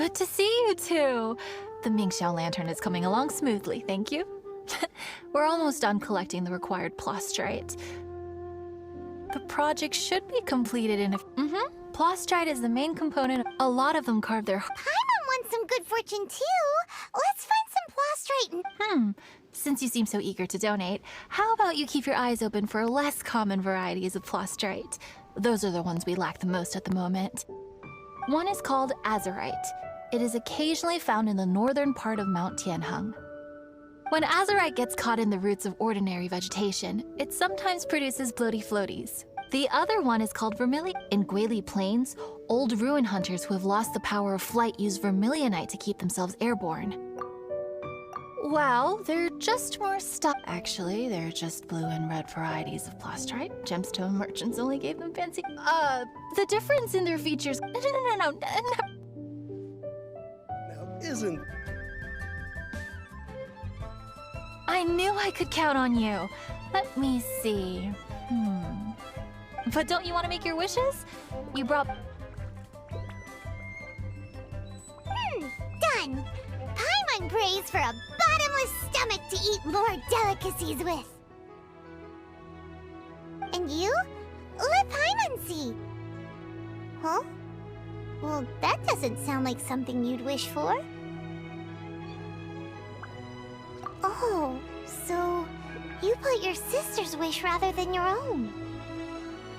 good to see you two. The Mingxiao lantern is coming along smoothly, thank you. We're almost done collecting the required plastrite. The project should be completed in a... Plastrite is the main component. A lot of them carve their... Paimon wants some good fortune too. Let's find some plastrite. Since you seem so eager to donate, how about you keep your eyes open for less common varieties of plastrite? Those are the ones we lack the most at the moment. One is called azurite. It is occasionally found in the northern part of Mount Tianheng. When azurite gets caught in the roots of ordinary vegetation, it sometimes produces bloaty floaties. The other one is called vermilion. In Guili Plains, old ruin hunters who have lost the power of flight use vermilionite to keep themselves airborne. Well, they're just more stuff. Actually, they're just blue and red varieties of plastrite. Gemstone merchants only gave them fancy... the difference in their features... No. Now, isn't... I knew I could count on you. Let me see. But don't you want to make your wishes? You brought... Done. Paimon prays for a bottomless stomach to eat more delicacies with. And you? Let Paimon see. Huh? Well, that doesn't sound like something you'd wish for. Oh, so you put your sister's wish rather than your own.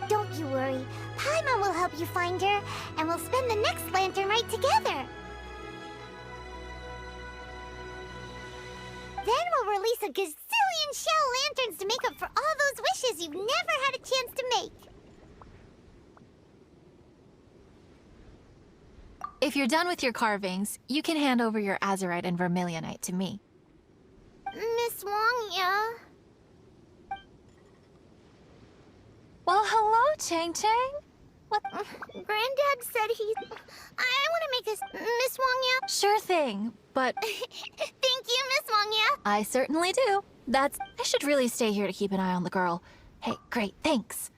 Don't you worry. Paimon will help you find her, and we'll spend the next lantern rite together. Then we'll release a gazillion shell lanterns to make up for all those wishes you've never had a chance to make. If you're done with your carvings, you can hand over your azurite and vermilionite to me. Miss Wang, yeah? Well, hello, Chang Chang. What? Granddad said he... I want to make this... Miss Wang, yeah? Sure thing, but... Thank you, Miss Wang, yeah? I certainly do. I should really stay here to keep an eye on the girl. Hey, great, thanks.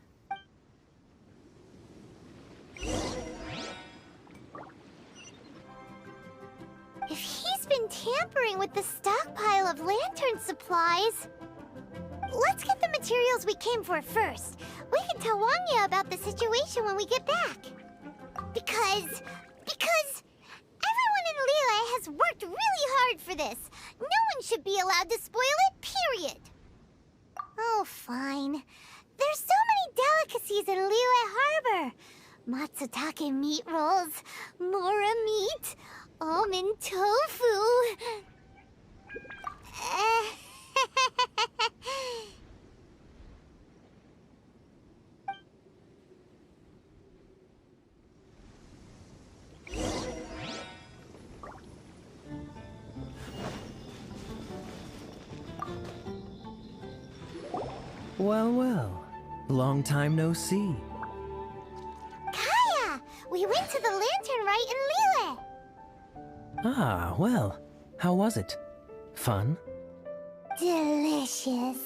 If he's been tampering with the stockpile of lantern supplies... Let's get the materials we came for first. We can tell Wangya about the situation when we get back. Because everyone in Liyue has worked really hard for this. No one should be allowed to spoil it, period. Oh, fine. There's so many delicacies in Liyue Harbor. Matsutake meat rolls, mora meat, almond tofu. Well, long time no see. Kaya! We went to the lantern rite in Liyue. Ah, well, how was it? Fun? Delicious.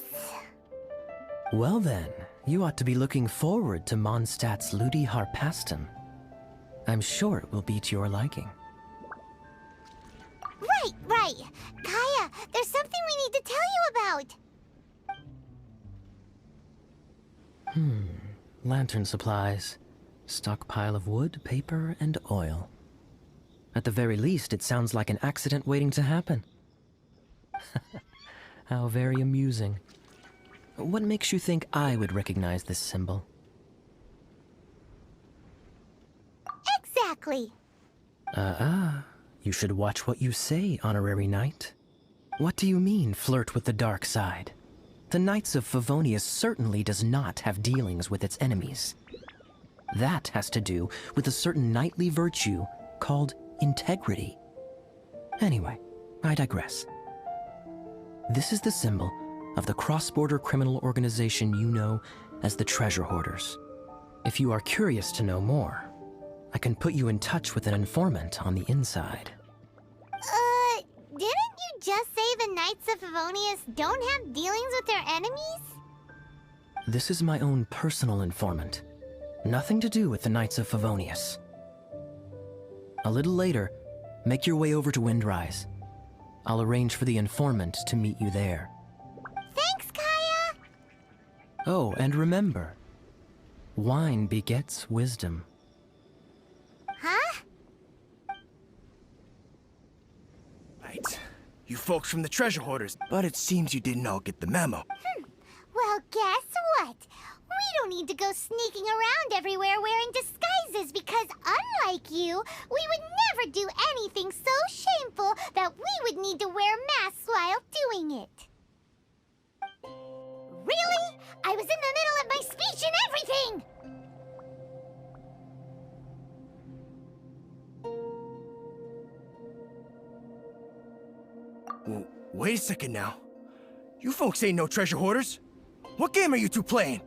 Well then, you ought to be looking forward to Mondstadt's Ludi Harpastum. I'm sure it will be to your liking. Right. Kaya, there's something we need to tell you about. Lantern supplies. Stockpile of wood, paper, and oil. At the very least, it sounds like an accident waiting to happen. How very amusing. What makes you think I would recognize this symbol? Exactly. You should watch what you say, honorary knight. What do you mean, flirt with the dark side? The Knights of Favonius certainly does not have dealings with its enemies. That has to do with a certain knightly virtue called integrity. Anyway, I digress. This is the symbol of the cross-border criminal organization you know as the Treasure Hoarders. If you are curious to know more, I can put you in touch with an informant on the inside. Didn't you just say the Knights of Favonius don't have dealings with their enemies? This is my own personal informant. Nothing to do with the Knights of Favonius. A little later, Make your way over to Windrise. I'll arrange for the informant to meet you there. Thanks, Kaya! Oh, and remember, wine begets wisdom. Huh? Right. You folks from the treasure hoarders, but it seems you didn't all get the memo. Well, guess what? We don't need to go sneaking around everywhere wearing disguises because, unlike you, we would never do anything so shameful that we would need to wear masks while doing it. Really? I was in the middle of my speech and everything! Well, wait a second now. You folks ain't no treasure hoarders. What game are you two playing?